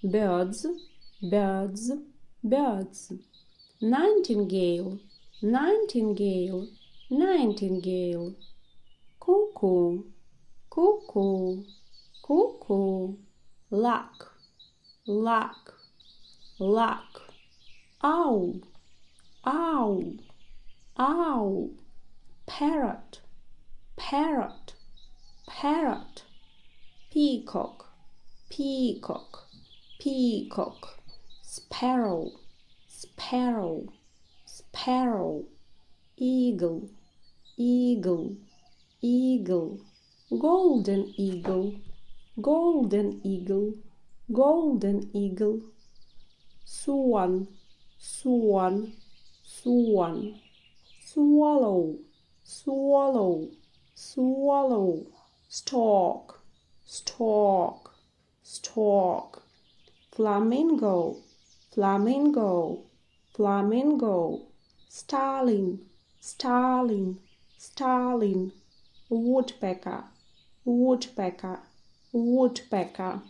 birds, birds, birds. Nightingale, nightingale, nightingale. Cuckoo, cuckoo, cuckoo. Lark, lark, lark. Owl, owl, owl. Parrot, parrot, parrot. Peacock, peacock, peacock. Sparrow, sparrow, sparrow. Eagle, eagle, eagle. Golden eagle, golden eagle, golden eagle. Swan, swan, swan. Swallow, swallow, swallow. Stork, stork, stork. Flamingo, flamingo, flamingo. Starling, starling, starling. Woodpecker, woodpecker, woodpecker.